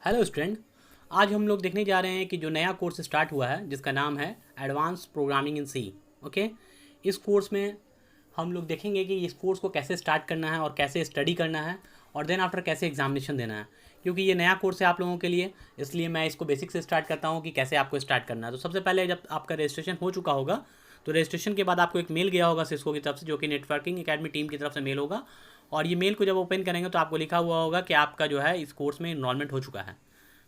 Hello student. आज हम लोग देखने जा रहे हैं कि जो नया कोर्स स्टार्ट हुआ है जिसका नाम है advance programming in C. Okay, इस कोर्स में हम लोग देखेंगे कि इस कोर्स को कैसे स्टार्ट करना है और कैसे स्टडी करना है और देन आफ्टर कैसे एग्जामिनेशन देना है। क्योंकि ये नया कोर्स है आप लोगों के लिए, इसलिए मैं इसको बेसिक से स्टार्ट करता हूँ कि कैसे आपको स्टार्ट करना है। तो सबसे पहले जब आपका रजिस्ट्रेशन हो चुका होगा तो रजिस्ट्रेशन के बाद आपको एक मेल गया होगा सिस्को की तरफ से, जो कि नेटवर्किंग एकेडमी टीम की तरफ से मेल होगा। और ये मेल को जब ओपन करेंगे तो आपको लिखा हुआ होगा कि आपका जो है इस कोर्स में इनरोलमेंट हो चुका है।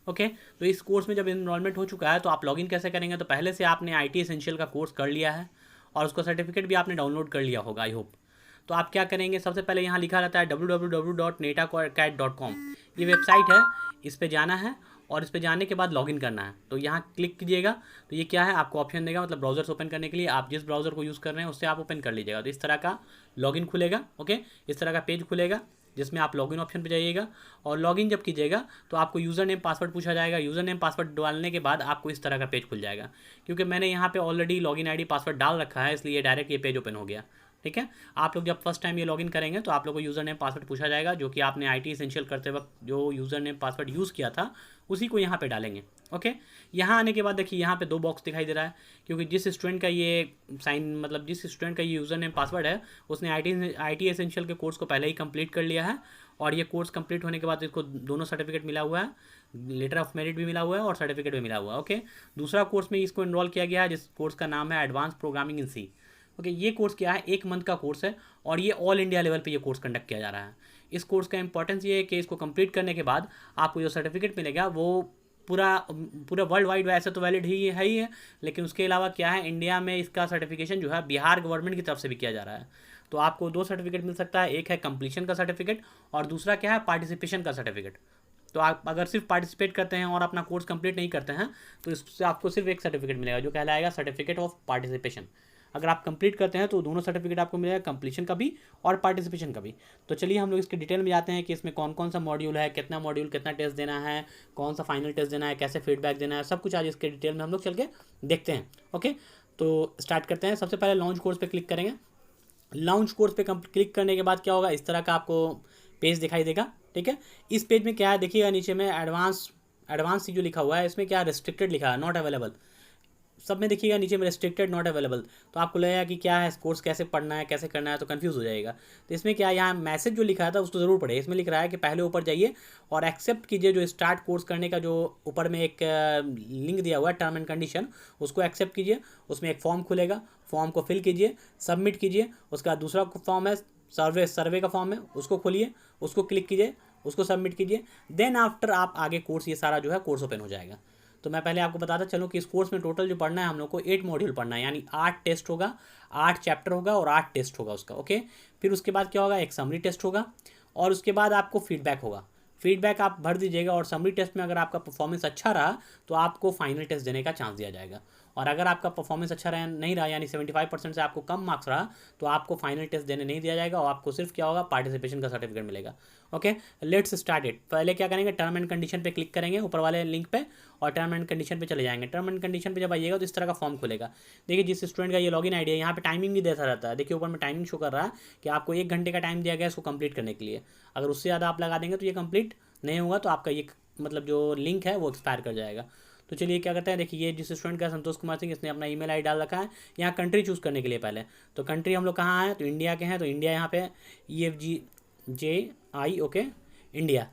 ओके, तो इस कोर्स में जब इनरोलमेंट हो चुका है तो आप लॉगिन कैसे करेंगे। तो पहले से आपने IT एसेंशियल का कोर्स कर लिया है और उसका सर्टिफिकेट भी आपने डाउनलोड कर लिया होगा, आई होप। तो आप क्या करेंगे, सबसे पहले यहाँ लिखा रहता है www.netacat.com। ये वेबसाइट है, इस पर जाना है और इस पर जाने के बाद लॉगिन करना है। तो यहाँ क्लिक कीजिएगा तो ये क्या है, आपको ऑप्शन देगा, मतलब ब्राउजर्स ओपन करने के लिए आप जिस ब्राउजर को यूज़ कर रहे हैं उससे आप ओपन कर लीजिएगा। तो इस तरह का लॉगिन खुलेगा। ओके, इस तरह का पेज खुलेगा जिसमें आप लॉगिन ऑप्शन पे जाइएगा और लॉगिन जब कीजिएगा तो आपको यूज़र नेम पासवर्ड पूछा जाएगा। यूज़र नेम पासवर्ड डालने के बाद आपको इस तरह का पेज खुल जाएगा। क्योंकि मैंने यहाँ पे ऑलरेडी लॉगिन ID पासवर्ड डाल रखा है, इसलिए डायरेक्ट ये पेज ओपन हो गया। ठीक है, आप लोग जब फर्स्ट टाइम ये लॉगिन करेंगे तो आप लोग को यूज़र नेम पासवर्ड पूछा जाएगा, जो कि आपने IT एसेंशियल करते वक्त जो यूज़र नेम पासवर्ड यूज़ किया था उसी को यहाँ पे डालेंगे। ओके, यहाँ आने के बाद देखिए यहाँ पे 2 बॉक्स दिखाई दे रहा है, क्योंकि जिस स्टूडेंट का ये साइन मतलब जिस स्टूडेंट का ये यूज़र नेम पासवर्ड है उसने IT एसेंशियल के कोर्स को पहले ही कंप्लीट कर लिया है। और ये कोर्स कंप्लीट होने के बाद इसको दोनों सर्टिफिकेट मिला हुआ है, लेटर ऑफ मेरिट भी मिला हुआ है और सर्टिफिकेट भी मिला हुआ है। ओके, दूसरा कोर्स में इसको इनरोल किया गया है जिस कोर्स का नाम है advance programming in C. Okay, ये कोर्स क्या है, 1 मंथ का कोर्स है और ये ऑल इंडिया लेवल पे ये कोर्स कंडक्ट किया जा रहा है। इस कोर्स का इंपॉर्टेंस ये है कि इसको कंप्लीट करने के बाद आपको जो सर्टिफिकेट मिलेगा वो पूरा पूरा वर्ल्ड वाइड वैसे तो वैलिड ही है, लेकिन उसके अलावा क्या है, इंडिया में इसका सर्टिफिकेशन जो है बिहार गवर्नमेंट की तरफ से भी किया जा रहा है। तो आपको 2 सर्टिफिकेट मिल सकता है, एक है कंप्लीशन का सर्टिफिकेट और दूसरा क्या है, पार्टिसिपेशन का सर्टिफिकेट। तो आप अगर सिर्फ पार्टिसिपेट करते हैं और अपना कोर्स कंप्लीट नहीं करते हैं तो इससे आपको सिर्फ एक सर्टिफिकेट मिलेगा जो कहलाएगा सर्टिफिकेट ऑफ पार्टिसिपेशन। अगर आप कंप्लीट करते हैं तो दोनों सर्टिफिकेट आपको मिलेगा, कंप्लीशन का भी और पार्टिसिपेशन का भी। तो चलिए हम लोग इसके डिटेल में जाते हैं कि इसमें कौन कौन सा मॉड्यूल है, कितना मॉड्यूल, कितना टेस्ट देना है, कौन सा फाइनल टेस्ट देना है, कैसे फीडबैक देना है, सब कुछ आज इसके डिटेल में हम लोग चल के देखते हैं। ओके, तो स्टार्ट करते हैं। सबसे पहले लॉन्च कोर्स पर क्लिक करेंगे। लॉन्च कोर्स पे क्लिक करने के बाद क्या होगा, इस तरह का आपको पेज दिखाई देगा। ठीक है, इस पेज में क्या है देखिएगा, नीचे में एडवांस जो लिखा हुआ है इसमें क्या रिस्ट्रिक्टेड लिखा है, नॉट अवेलेबल। सब में देखिएगा नीचे में रिस्ट्रिक्टेड, नॉट अवेलेबल। तो आपको लगेगा कि क्या है कोर्स कैसे पढ़ना है, कैसे करना है, तो कंफ्यूज हो जाएगा। तो इसमें क्या है, यहाँ मैसेज जो लिखा था उसको ज़रूर पढ़े। इसमें लिख रहा है कि पहले ऊपर जाइए और एक्सेप्ट कीजिए जो स्टार्ट कोर्स करने का जो ऊपर में एक लिंक दिया हुआ है, टर्म एंड कंडीशन, उसको एक्सेप्ट कीजिए। उसमें एक फॉर्म खुलेगा, फॉर्म को फिल कीजिए, सबमिट कीजिए। उसका दूसरा फॉर्म है सर्वे का फॉर्म है, उसको खोलिए, उसको क्लिक कीजिए, उसको सबमिट कीजिए। देन आफ्टर आप आगे कोर्स ये सारा जो है कोर्स ओपन हो जाएगा। तो मैं पहले आपको बताता चलूँ कि इस कोर्स में टोटल जो पढ़ना है हम लोग को 8 मॉड्यूल पढ़ना है, यानी 8 टेस्ट होगा, 8 चैप्टर होगा और 8 टेस्ट होगा उसका। ओके, फिर उसके बाद क्या होगा, एक समरी टेस्ट होगा और उसके बाद आपको फीडबैक होगा। फीडबैक आप भर दीजिएगा और समरी टेस्ट में अगर आपका परफॉर्मेंस अच्छा रहा तो आपको फाइनल टेस्ट देने का चांस दिया जाएगा। और अगर आपका परफॉर्मेंस अच्छा नहीं रहा, यानी 75% से आपको कम मार्क्स रहा, तो आपको फाइनल टेस्ट देने नहीं दिया जाएगा और आपको सिर्फ क्या होगा, पार्टिसिपेशन का सर्टिफिकेट मिलेगा। Okay, let's start it. पहले क्या करेंगे, टर्म एंड कंडीशन पे क्लिक करेंगे ऊपर वाले लिंक पे और टर्म एंड कंडीशन पे चले जाएंगे। टर्म एंड कंडीशन पे जब आइएगा तो इस तरह का फॉर्म खुलेगा। देखिए जिस स्टूडेंट का ये लॉगिन आईडी है, यहाँ पे टाइमिंग भी देता रहता है। देखिए ऊपर में टाइमिंग शो कर रहा है कि आपको 1 घंटे का टाइम दिया गया है इसको कंप्लीट करने के लिए। अगर उससे ज़्यादा आप लगा देंगे तो ये कंप्लीट नहीं होगा, तो आपका ये मतलब जो लिंक है वो एक्सपायर कर जाएगा। तो चलिए क्या करते हैं, देखिए ये जिस स्टूडेंट का संतोष कुमार सिंह, इसने अपना ईमेल आईडी डाल रखा है। यहाँ कंट्री चूज़ करने के लिए पहले तो कंट्री हम लोग कहाँ हैं, तो इंडिया के हैं। तो इंडिया यहाँ पे EFGJI, ओके, इंडिया।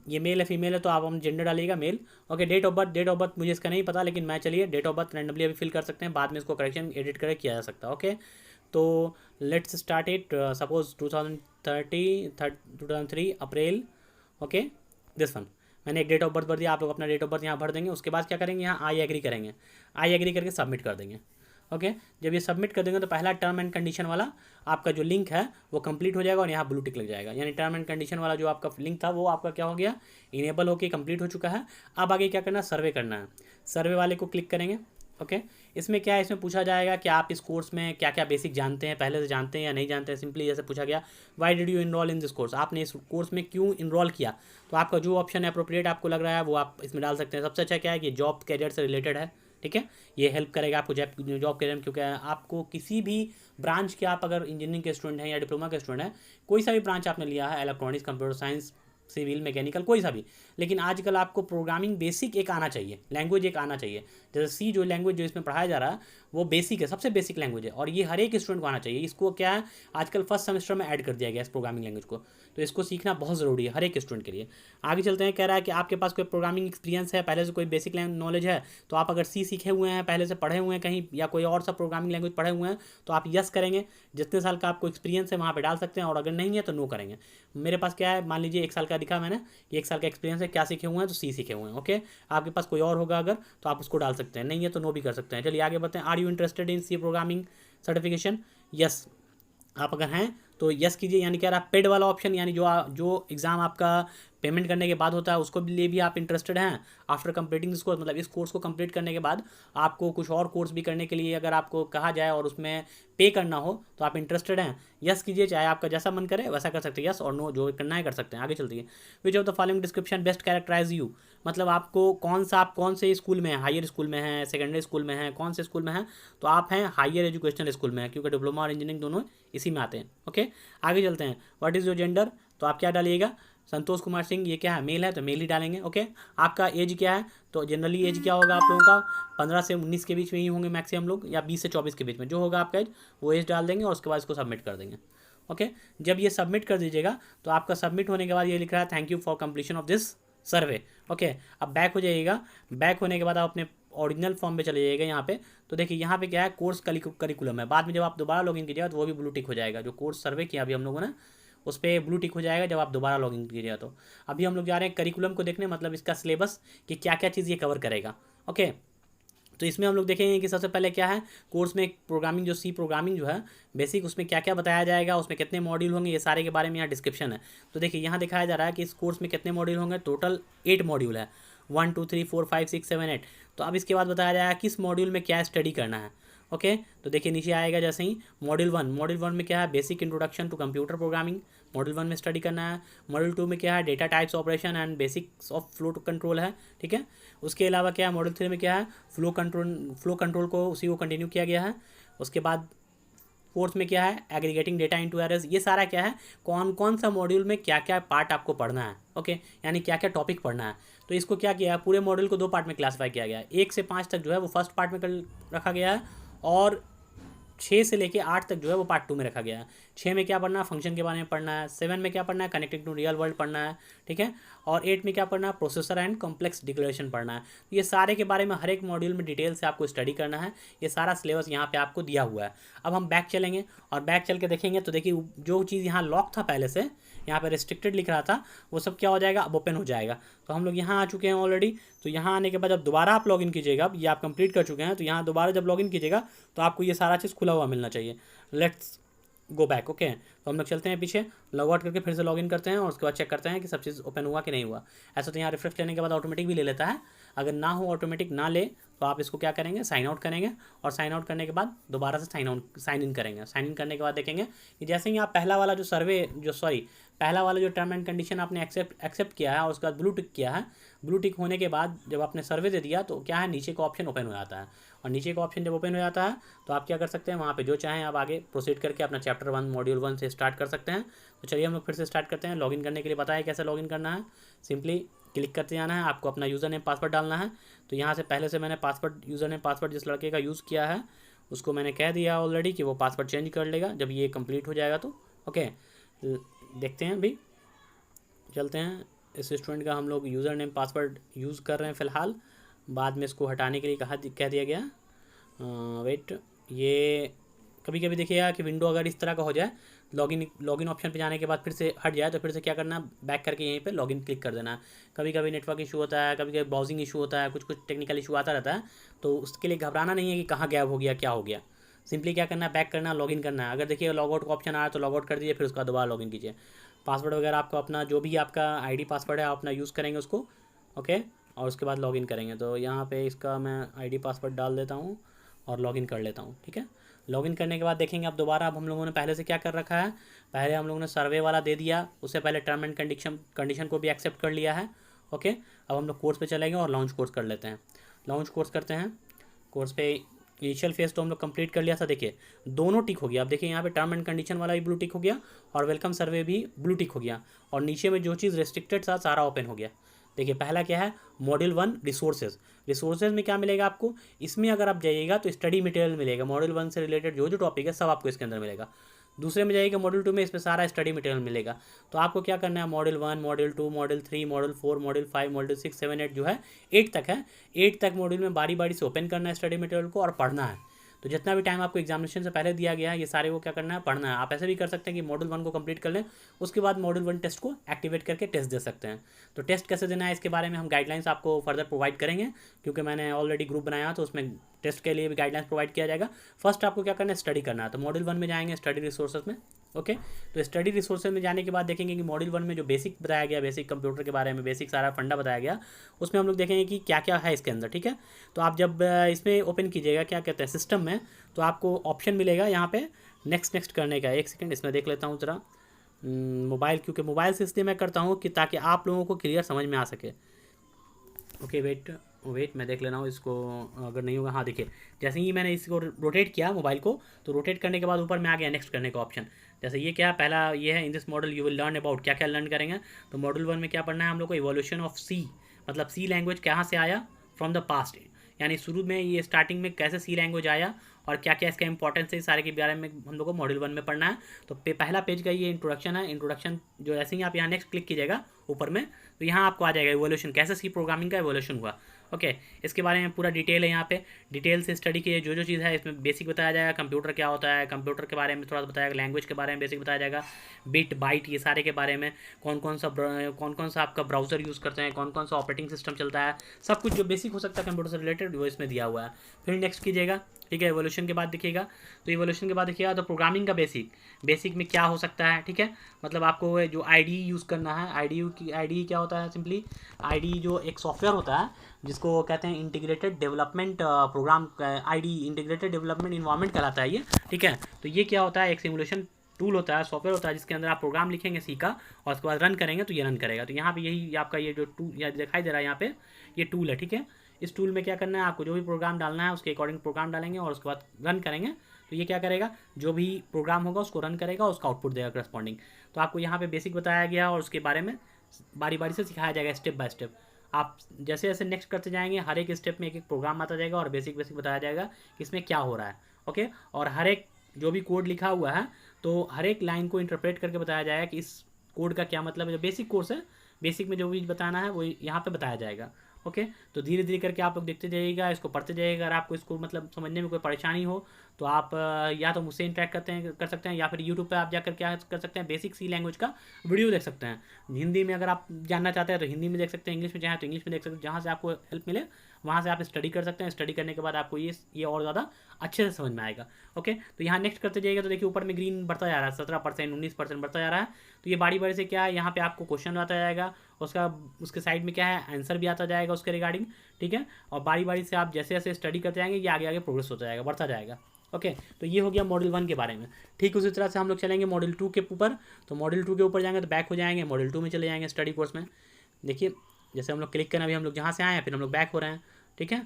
ये मेल है फीमेल है तो आप हम जेंडर डालिएगा male. Okay, date of birth मुझे इसका नहीं पता, लेकिन मैं चलिए डेट ऑफ बर्थ रैंडमली अभी फिल कर सकते हैं, बाद में इसको करेक्शन एडिट करके किया जा सकता है। ओके, तो let's start it. Suppose 2003 April. Okay, this one मैंने एक डेट ऑफ बर्थ भर दिया, आप लोग अपना डेट ऑफ बर्थ यहाँ भर देंगे। उसके बाद क्या करेंगे, यहाँ आई एग्री करेंगे, आई एग्री करके सबमिट कर देंगे। ओके, जब ये सबमिट कर देंगे तो पहला टर्म एंड कंडीशन वाला आपका जो लिंक है वो कंप्लीट हो जाएगा और यहाँ ब्लू टिक लग जाएगा, यानी टर्म एंड कंडीशन वाला जो आपका लिंक था वो आपका क्या हो गया, इनेबल होकर कंप्लीट हो चुका है। अब आगे क्या करना है, सर्वे करना है। सर्वे वाले को क्लिक करेंगे। ओके, इसमें क्या है, इसमें पूछा जाएगा कि आप इस कोर्स में क्या क्या बेसिक जानते हैं, पहले से जानते हैं या नहीं जानते हैं। सिंपली जैसे पूछा गया, why did you enrol in this course, आपने इस कोर्स में क्यों इनरोल किया। तो आपका जो ऑप्शन अप्रोप्रिएट आपको लग रहा है वो आप इसमें डाल सकते हैं। सबसे अच्छा क्या है कि जॉब कैरियर से रिलेटेड है। ठीक है, ये हेल्प करेगा आपको जॉब कैरियर में, क्योंकि आपको किसी भी ब्रांच के, आप अगर इंजीनियरिंग के स्टूडेंट हैं या डिप्लोमा के स्टूडेंट हैं, कोई सा भी ब्रांच आपने लिया है, electronics, computer science, civil, mechanical, कोई सा भी। लेकिन आजकल आपको प्रोग्रामिंग बेसिक एक आना चाहिए, लैंग्वेज एक आना चाहिए। जैसे सी जो लैंग्वेज जो इसमें पढ़ाया जा रहा है वो बेसिक है, सबसे बेसिक लैंग्वेज है, और ये हर एक स्टूडेंट को आना चाहिए। इसको क्या है आजकल फर्स्ट सेमेस्टर में ऐड कर दिया गया इस प्रोग्रामिंग लैंग्वेज को, तो इसको सीखना बहुत ज़रूरी है हर एक स्टूडेंट के लिए। आगे चलते हैं, कह रहा है कि आपके पास कोई प्रोग्रामिंग एक्सपीरियंस है, पहले से कोई बेसिक नॉलेज है, तो आप अगर सी सीखे हुए हैं, पहले से पढ़े हुए हैं कहीं, या कोई और सा प्रोग्रामिंग लैंग्वेज पढ़े हुए हैं, तो आप यस करेंगे। जितने साल का आपको एक्सपीरियंस है वहाँ पे डाल सकते हैं, और अगर नहीं है तो नो करेंगे। मेरे पास क्या है, मान लीजिए 1 साल का दिखा मैंने, कि 1 साल का एक्सपीरियंस है, क्या सीखे हुए हैं, तो सी सीखे हुए हैं। ओके, आपके पास कोई और होगा अगर, तो आप उसको डाल सकते हैं, नहीं है तो नो भी कर सकते हैं। चलिए आगे बढ़ते हैं। Are you interested in C programming certification? Yes, आप अगर हैं तो यस कीजिए। यानी कह रहा है पेड वाला ऑप्शन, यानी जो एग्ज़ाम आपका पेमेंट करने के बाद होता है उसको लिए भी आप इंटरेस्टेड हैं। आफ्टर कंप्लीटिंग दिस कोर्स, मतलब इस कोर्स को कंप्लीट करने के बाद आपको कुछ और कोर्स भी करने के लिए अगर आपको कहा जाए और उसमें पे करना हो तो आप इंटरेस्टेड हैं, यस कीजिए। चाहे आपका जैसा मन करे वैसा कर सकते हैं, यस और नो, जो करना है कर सकते हैं। आगे चलती है। Which of the following description best characterise you? मतलब आपको आप कौन से स्कूल में हैं, हायर स्कूल में हैं, सेकेंडरी स्कूल में हैं, कौन से स्कूल में हैं? तो आप हैं हायर एजुकेशनल स्कूल में हैं, क्योंकि डिप्लोमा और इंजीनियरिंग दोनों इसी में आते हैं। ओके, आगे चलते हैं। What is your gender? तो आप क्या डालिएगा? संतोष कुमार सिंह, ये क्या है, मेल है तो मेल ही डालेंगे। ओके, आपका एज क्या है? तो जनरली एज क्या होगा आप लोगों का? 15 से 19 के बीच में ही होंगे मैक्सिमम लोग, या 20 से 24 के बीच में, जो होगा आपका एज वो एज डाल देंगे और उसके बाद इसको सबमिट कर देंगे। ओके, जब ये सबमिट कर दीजिएगा तो आपका सबमिट होने के बाद ये लिख रहा है thank you for completion of this survey. Okay, अब बैक हो जाइएगा। बैक होने के बाद आप अपने ओरिजिनल फॉर्म पे चले जाइएगा। यहाँ पे तो देखिए यहाँ पे क्या है, कोर्स करिकुलम है। बाद में जब आप दोबारा लॉगिन कीजिएगा तो वो भी ब्लू टिक हो जाएगा। जो कोर्स सर्वे किया अभी हम लोगों ने, उस पर ब्लू टिक हो जाएगा जब आप दोबारा लॉगिन कीजिएगा। तो अभी हम लोग जा रहे हैं करिकुलम को देखने, मतलब इसका सिलेबस कि क्या क्या चीज़ ये कवर करेगा। ओके, तो इसमें हम लोग देखेंगे कि सबसे पहले क्या है कोर्स में प्रोग्रामिंग, जो सी प्रोग्रामिंग जो है बेसिक, उसमें क्या क्या बताया जाएगा, उसमें कितने मॉड्यूल होंगे, ये सारे के बारे में यहाँ डिस्क्रिप्शन है। तो देखिए यहाँ दिखाया जा रहा है कि इस कोर्स में कितने मॉड्यूल होंगे। टोटल 8 मॉड्यूल है, 1 2 3 4 5 6 7 8। तो अब इसके बाद बताया जाएगा किस मॉड्यूल में क्या स्टडी करना है। ओके, तो देखिए नीचे आएगा जैसे ही मॉड्यूल वन में क्या है, basic introduction to computer programming, module 1 में स्टडी करना है। मॉड्यूल 2 में क्या है, data types operation and basics of flow control है। ठीक है, उसके अलावा क्या है, मॉड्यूल 3 में क्या है, फ्लो कंट्रोल को उसी को कंटिन्यू किया गया है। उसके बाद फोर्थ में क्या है, एग्रीगेटिंग डेटा इनटू एरेज। ये सारा क्या है, कौन कौन सा मॉड्यूल में क्या क्या पार्ट आपको पढ़ना है। ओके, यानी क्या क्या टॉपिक पढ़ना है। तो इसको क्या किया है, पूरे मॉड्यूल को 2 पार्ट में क्लासीफाई किया गया है। 1 से 5 तक जो है वो फर्स्ट पार्ट में रखा गया है, और 6 से लेके 8 तक जो है वो पार्ट 2 में रखा गया है। 6 में क्या पढ़ना है, फंक्शन के बारे में पढ़ना है। 7 में क्या पढ़ना है, कनेक्टिंग टू रियल वर्ल्ड पढ़ना है। ठीक है, और 8 में क्या पढ़ना है, प्रोसेसर एंड कॉम्प्लेक्स डिक्लेरेशन पढ़ना है। तो ये सारे के बारे में हर एक मॉड्यूल में डिटेल से आपको स्टडी करना है। ये सारा सिलेबस यहाँ पे आपको दिया हुआ है। अब हम बैक चलेंगे और बैक चल के देखेंगे तो देखिए जो चीज़ यहाँ लॉक था पहले से, यहाँ पे रिस्ट्रिक्टेड लिख रहा था, वो सब क्या हो जाएगा, अब ओपन हो जाएगा। तो हम लोग यहाँ आ चुके हैं ऑलरेडी। तो यहाँ आने के बाद जब दोबारा आप लॉगिन कीजिएगा, अब ये आप कंप्लीट कर चुके हैं, तो यहाँ दोबारा जब लॉगिन कीजिएगा तो आपको ये सारा चीज़ खुला हुआ मिलना चाहिए। Let's go back. ओके, तो हम लोग चलते हैं पीछे, लॉग आउट करके फिर से लॉगिन करते हैं और उसके बाद चेक करते हैं कि सब चीज़ ओपन हुआ कि नहीं हुआ। ऐसा तो यहाँ रिफ्रेश करने के बाद ऑटोमेटिक भी ले लेता है। अगर ना हो, ऑटोमेटिक ना ले, तो आप इसको क्या करेंगे, साइन आउट करेंगे, और साइन आउट करने के बाद दोबारा से साइन इन करेंगे। साइन इन करने के बाद देखेंगे कि जैसे ही आप पहला वाला जो टर्म एंड कंडीशन आपने एक्सेप्ट किया है और उसके बाद ब्लू टिक किया है, ब्लू टिक होने के बाद जब आपने सर्वे दे दिया तो क्या है, नीचे का ऑप्शन ओपन हो जाता है। और नीचे का ऑप्शन जब ओपन हो जाता है तो आप क्या कर सकते हैं, वहाँ पे जो चाहें आप आगे प्रोसीड करके अपना चैप्टर 1 मॉड्यूल 1 से स्टार्ट कर सकते हैं। तो चलिए हम लोग फिर से स्टार्ट करते हैं। लॉगिन करने के लिए बताया कैसे लॉगिन करना है। सिंपली क्लिक करते जाना है, आपको अपना यूज़र नेम पासवर्ड डालना है। तो यहाँ से पहले से मैंने यूज़र नेम पासवर्ड जिस लड़के का यूज़ किया है उसको मैंने कह दिया ऑलरेडी कि वो पासवर्ड चेंज कर लेगा जब ये कंप्लीट हो जाएगा। तो ओके, देखते हैं, अभी चलते हैं। इस स्टूडेंट का हम लोग यूज़र नेम पासवर्ड यूज़ कर रहे हैं फ़िलहाल, बाद में इसको हटाने के लिए कह दिया गया। वेट, ये कभी कभी देखिएगा कि विंडो अगर इस तरह का हो जाए, लॉगिन ऑप्शन पे जाने के बाद फिर से हट जाए, तो फिर से क्या करना है, बैक करके यहीं पे लॉगिन क्लिक कर देना है। कभी कभी नेटवर्क इशू होता है, कभी कभी ब्राउजिंग इशू होता है, कुछ टेक्निकल इशू आता रहता है। तो उसके लिए घबराना नहीं है कि कहाँ गैप हो गया, क्या हो गया। सिंपली क्या करना है, बैक करना, लॉगिन करना है। अगर देखिए लॉग आउट का ऑप्शन आया तो लॉग आउट कर दीजिए, फिर उसका दोबारा लॉगिन कीजिए। पासवर्ड वगैरह आपको अपना जो भी आपका आईडी पासवर्ड है आप अपना यूज़ करेंगे उसको। ओके, और उसके बाद लॉगिन करेंगे। तो यहाँ पे इसका मैं आईडी पासवर्ड डाल देता हूँ और लॉगिन कर लेता हूँ। ठीक है, लॉगिन करने के बाद देखेंगे अब दोबारा, अब हम लोगों ने पहले से क्या कर रखा है, पहले हम लोगों ने सर्वे वाला दे दिया, उससे पहले टर्म एंड कंडीशन को भी एक्सेप्ट कर लिया है। ओके, अब हम लोग कोर्स पे चलेंगे और लॉन्च कोर्स कर लेते हैं। लॉन्च कोर्स करते हैं। कोर्स पे इनिशियल फेज तो हम लोग कंप्लीट कर लिया था। देखिए दोनों टिक हो गया। अब देखिए यहाँ पे टर्म एंड कंडीशन वाला भी ब्लू टिक हो गया और वेलकम सर्वे भी ब्लू टिक हो गया, और नीचे में जो चीज़ रेस्ट्रिक्टेड था सारा ओपन हो गया। देखिए पहला क्या है, मॉड्यूल 1 रिसोर्सेज। रिसोर्सेज में क्या मिलेगा आपको, इसमें अगर आप जाइएगा तो स्टडी मटेरियल मिलेगा, मॉड्यूल 1 से रिलेटेड जो जो टॉपिक है सब आपको इसके अंदर मिलेगा। दूसरे में जाइएगा मॉड्यूल 2 में, इसमें सारा स्टडी मटेरियल मिलेगा। तो आपको क्या करना है, module 1, module 2, module 3, module 4, module 5, module 6, 7, 8 जो है 8 तक है, 8 तक मॉड्यूल में बारी बारी से ओपन करना है स्टडी मटेरियल को और पढ़ना है। तो जितना भी टाइम आपको एग्जामिनेशन से पहले दिया गया है ये सारे को क्या करना है, पढ़ना है। आप ऐसे भी कर सकते हैं कि मॉड्यूल 1 को कंप्लीट कर लें, उसके बाद मॉड्यूल 1 टेस्ट को एक्टिवेट करके टेस्ट दे सकते हैं। तो टेस्ट कैसे देना है इसके बारे में हम गाइडलाइंस आपको फर्दर प्रोवाइड करेंगे, क्योंकि मैंने ऑलरेडी ग्रुप बनाया तो उसमें टेस्ट के लिए भी गाइडलाइंस प्रोवाइड किया जाएगा। फर्स्ट आपको क्या करना है, स्टडी करना है। तो मॉड्यूल 1 में जाएंगे स्टडी रिसोर्सेज में। ओके, तो स्टडी रिसोर्सेज में जाने के बाद देखेंगे कि मॉड्यूल 1 में जो बेसिक बताया गया, बेसिक कंप्यूटर के बारे में बेसिक सारा फंडा बताया गया, उसमें हम लोग देखेंगे कि क्या क्या है इसके अंदर। ठीक है, तो आप जब इसमें ओपन कीजिएगा क्या कहते हैं सिस्टम में, तो आपको ऑप्शन मिलेगा यहाँ पे नेक्स्ट नेक्स्ट करने का। एक सेकंड इसमें देख लेता हूँ ज़रा मोबाइल, क्योंकि मोबाइल से इसलिए मैं करता हूँ कि ताकि आप लोगों को क्लियर समझ में आ सके। ओके वेट मैं देख ले रहा हूँ इसको, अगर नहीं होगा। हाँ देखिए, जैसे ही मैंने इसको रोटेट किया मोबाइल को, तो रोटेट करने के बाद ऊपर में आ गया नेक्स्ट करने का ऑप्शन। जैसे ये क्या है, पहला ये है in this model you will learn about, क्या क्या लर्न करेंगे। तो मॉडल 1 में क्या पढ़ना है हम लोग को, इवोल्यूशन ऑफ सी, मतलब सी लैंग्वेज कहाँ से आया, फ्रॉम द पास्ट, यानी शुरू में ये स्टार्टिंग में कैसे सी लैंग्वेज आया और क्या क्या इसका इंपॉर्टेंस है, इस सारे के बारे में हम लोग को मॉड्यूल 1 में पढ़ना है। तो पहला पेज का ये इंट्रोडक्शन है। इंट्रोडक्शन जो ऐसे ही आप यहाँ नेक्स्ट क्लिक कीजिएगा ऊपर में, तो यहाँ आपको आ जाएगा इवोल्यूशन, कैसे सी प्रोग्रामिंग का इवोल्यूशन हुआ। ओके, इसके बारे में पूरा डिटेल है यहाँ पे, डिटेल से स्टडी की जो जो चीज़ है इसमें बेसिक बताया जाएगा। कंप्यूटर क्या होता है, कंप्यूटर के बारे में थोड़ा बताया जाएगा, लैंग्वेज के बारे में बेसिक बताया जाएगा, बिट बाइट ये सारे के बारे में, कौन कौन सा आपका ब्राउज़र यूज़ करते हैं, कौन कौन सा ऑपरेटिंग सिस्टम चलता है, सब कुछ जो बेसिक हो सकता है कंप्यूटर से रिलेटेड वो इसमें दिया हुआ है। फिर नेक्स्ट कीजिएगा। ठीक है, इवोल्यूशन के बाद देखिएगा, तो इवोल्यूशन के बाद देखिएगा तो प्रोग्रामिंग का बेसिक में क्या हो सकता है। ठीक है, मतलब आपको जो आई यूज़ करना है, आई क्या होता है, सिंपली आई जो एक सॉफ्टवेयर होता है जिसको कहते हैं इंटीग्रेटेड डेवलपमेंट प्रोग्राम, आई इंटीग्रेटेड डेवलपमेंट इन्वायरमेंट कहलाता है ये। ठीक है, तो ये क्या होता है, एक सिमुलेशन टूल होता है, सॉफ्टवेयर होता है जिसके अंदर आप प्रोग्राम लिखेंगे सी का और उसके बाद रन करेंगे तो ये रन करेगा। तो यहाँ पे यही आपका ये जो टूल दिखाई दे रहा है यहाँ पे, ये टूल है। ठीक है, इस टूल में क्या करना है, आपको जो भी प्रोग्राम डालना है उसके अकॉर्डिंग प्रोग्राम डालेंगे और उसके बाद रन करेंगे तो ये क्या करेगा, जो भी प्रोग्राम होगा उसको रन करेगा और उसका आउटपुट देगा करस्पॉन्डिंग। तो आपको यहाँ पे बेसिक बताया गया और उसके बारे में बारी बारी से सिखाया जाएगा स्टेप बाय स्टेप। आप जैसे जैसे नेक्स्ट करते जाएंगे हर एक स्टेप में एक एक प्रोग्राम आता जाएगा और बेसिक बताया जाएगा कि इसमें क्या हो रहा है। ओके, और हर एक जो भी कोड लिखा हुआ है तो हर एक लाइन को इंटरप्रेट करके बताया जाएगा कि इस कोड का क्या मतलब है। जो बेसिक कोर्स है, बेसिक में जो भी बताना है वो यहाँ पे बताया जाएगा। ओके, तो धीरे धीरे करके आप लोग देखते जाइएगा, इसको पढ़ते जाइएगा। अगर आपको इसको मतलब समझने में कोई परेशानी हो तो आप या तो मुझसे इंटरेक्ट कर सकते हैं या फिर यूट्यूब पे आप जाकर क्या कर सकते हैं, बेसिक सी लैंग्वेज का वीडियो देख सकते हैं। हिंदी में अगर आप जानना चाहते हैं तो हिंदी में देख सकते हैं, इंग्लिश में चाहें तो इंग्लिश में देख सकते हैं, जहाँ से आपको हेल्प मिले वहाँ से आप स्टडी कर सकते हैं। स्टडी करने के बाद आपको ये और ज़्यादा अच्छे से समझ में आएगा। ओके, तो यहाँ नेक्स्ट करते जाइएगा तो देखिए ऊपर में ग्रीन बढ़ता जा रहा है, 17%, 19% बढ़ता जा रहा है। तो ये बारी बारी से क्या है, यहाँ पे आपको क्वेश्चन आता जाएगा, उसके साइड में क्या है, आंसर भी आता जाएगा उसके रिगार्डिंग। ठीक है, और बारी बारी से आप जैसे जैसे स्टडी करते जाएंगे ये आगे आगे प्रोग्रेस होता जाएगा, बढ़ता जाएगा। ओके, तो ये हो गया मॉड्यूल 1 के बारे में। ठीक उसी तरह से हम लोग चलेंगे मॉड्यूल 2 के ऊपर। तो मॉड्यूल 2 के ऊपर जाएंगे तो बैक हो जाएंगे, मॉड्यूल 2 में चले जाएंगे स्टडी कोर्स में। देखिए जैसे हम लोग क्लिक करें, अभी हम लोग जहाँ से आए हैं फिर हम लोग बैक हो रहे हैं। ठीक है,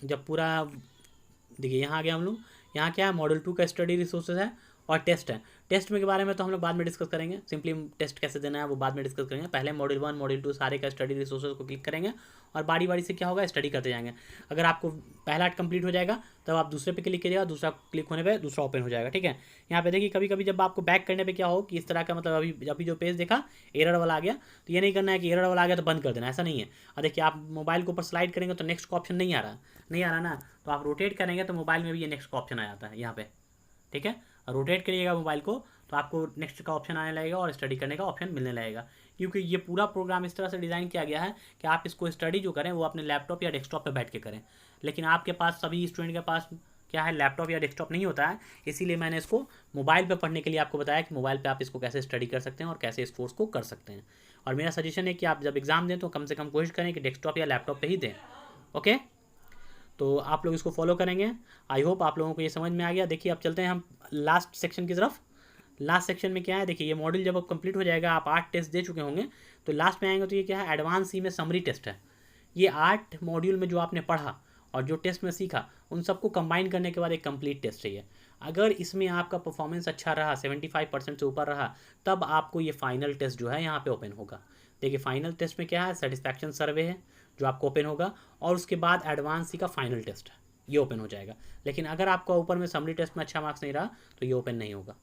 जब पूरा देखिए यहाँ आ गया हम लोग, यहाँ क्या है, मॉड्यूल 2 का स्टडी रिसोर्सेज है और टेस्ट है। टेस्ट में के बारे में तो हम लोग बाद में डिस्कस करेंगे, सिंपली टेस्ट कैसे देना है वो बाद में डिस्कस करेंगे। पहले मॉड्यूल 1 मॉड्यूल 2 सारे का स्टडी रिसोर्सेज को क्लिक करेंगे और बारी बारी से क्या होगा, स्टडी करते जाएंगे। अगर आपको पहला कंप्लीट हो जाएगा तब आप दूसरे पे क्लिक कीजिएगा, दूसरा क्लिक होने पे दूसरा ओपन हो जाएगा। ठीक है, यहाँ पे देखिए कभी कभी जब आपको बैक करने पे क्या हो कि इस तरह का मतलब अभी जो पेज देखा एरर वाला आ गया, तो ये नहीं करना है कि एरर वाला आ गया तो बंद कर देना, ऐसा नहीं है। और देखिए आप मोबाइल के ऊपर स्लाइड करेंगे तो नेक्स्ट का ऑप्शन नहीं आ रहा ना, तो आप रोटेट करेंगे तो मोबाइल में भी ये नेक्स्ट का ऑप्शन आ जाता है यहाँ पे। ठीक है, रोटेट करिएगा मोबाइल को तो आपको नेक्स्ट का ऑप्शन आने लगेगा और स्टडी करने का ऑप्शन मिलने लगेगा। क्योंकि ये पूरा प्रोग्राम इस तरह से डिज़ाइन किया गया है कि आप इसको स्टडी जो करें वो अपने लैपटॉप या डेस्कटॉप पे बैठ के करें। लेकिन आपके पास सभी स्टूडेंट के पास क्या है, लैपटॉप या डेस्कटॉप नहीं होता है, इसीलिए मैंने इसको मोबाइल पे पढ़ने के लिए आपको बताया कि मोबाइल पे आप इसको कैसे स्टडी कर सकते हैं और कैसे इस कोर्स को कर सकते हैं। और मेरा सजेशन है कि आप जब एग्ज़ाम दें तो कम से कम कोशिश करें कि डेस्कटॉप या लैपटॉप पर ही दें। ओके, तो आप लोग इसको फॉलो करेंगे। आई होप आप लोगों को ये समझ में आ गया। देखिए अब चलते हैं हम लास्ट सेक्शन की तरफ। लास्ट सेक्शन में क्या है, देखिए ये मॉड्यूल जब अब कंप्लीट हो जाएगा, आप 8 टेस्ट दे चुके होंगे, तो लास्ट में आएंगे तो ये क्या है, एडवांस सी में समरी टेस्ट है। ये 8 मॉड्यूल में जो आपने पढ़ा और जो टेस्ट में सीखा उन सबको कंबाइन करने के बाद एक कंप्लीट टेस्ट चाहिए। अगर इसमें आपका परफॉर्मेंस अच्छा रहा, 75% से ऊपर रहा, तब आपको ये फाइनल टेस्ट जो है यहाँ पे ओपन होगा। देखिए फाइनल टेस्ट में क्या है, सेटिस्फैक्शन सर्वे है जो आपको ओपन होगा, और उसके बाद एडवांस सी का फाइनल टेस्ट है, ये ओपन हो जाएगा। लेकिन अगर आपका ऊपर में समरी टेस्ट में अच्छा मार्क्स नहीं रहा तो ये ओपन नहीं होगा।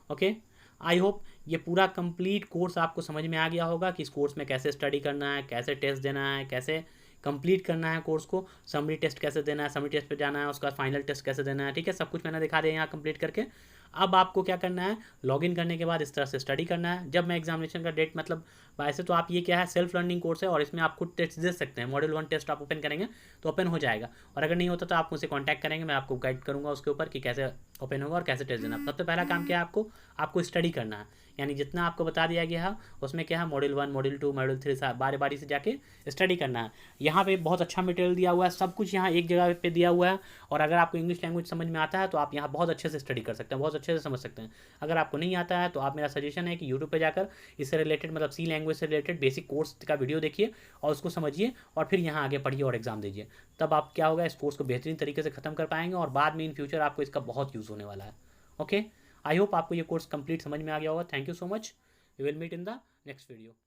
ओके, आई होप ये पूरा कंप्लीट कोर्स आपको समझ में आ गया होगा कि इस कोर्स में कैसे स्टडी करना है, कैसे टेस्ट देना है, कैसे कंप्लीट करना है कोर्स को, समरी टेस्ट कैसे देना है, समरी टेस्ट पे जाना है, उसका फाइनल टेस्ट कैसे देना है। ठीक है, सब कुछ मैंने दिखा दिया यहाँ कंप्लीट करके। अब आपको क्या करना है, लॉगिन करने के बाद इस तरह से स्टडी करना है। जब मैं एग्जामिनेशन का डेट मतलब वैसे तो आप ये क्या है, सेल्फ लर्निंग कोर्स है और इसमें आप खुद टेस्ट दे सकते हैं। मॉड्यूल 1 टेस्ट आप ओपन करेंगे तो ओपन हो जाएगा, और अगर नहीं होता तो आप मुझसे कॉन्टैक्ट करेंगे, मैं आपको गाइड करूँगा उसके ऊपर कि कैसे ओपन होगा और कैसे टेस्ट देना। सबसे पहला काम क्या है, आपको स्टडी करना है। यानी जितना आपको बता दिया गया है उसमें क्या है, मॉड्यूल 1, मॉड्यूल 2, मॉड्यूल 3 बारी बारी से जाके स्टडी करना है। यहाँ पे बहुत अच्छा मटेरियल दिया हुआ है, सब कुछ यहाँ एक जगह पे दिया हुआ है। और अगर आपको इंग्लिश लैंग्वेज समझ में आता है तो आप यहाँ बहुत अच्छे से स्टडी कर सकते हैं, बहुत अच्छे से समझ सकते हैं। अगर आपको नहीं आता है तो आप, मेरा सजेशन है कि यूट्यूब पे जाकर इससे रिलेटेड मतलब सी लैंग्वेज से रिलेटेड बेसिक कोर्स का वीडियो देखिए और उसको समझिए, और फिर यहाँ आगे पढ़िए और एग्जाम दीजिए। तब आप क्या होगा, इस कोर्स को बेहतरीन तरीके से ख़त्म कर पाएंगे और बाद में इन फ्यूचर आपको इसका बहुत यूज़ होने वाला है। ओके, आई होप आपको ये कोर्स कंप्लीट समझ में आ गया होगा। Thank you so much, we will meet in the next video.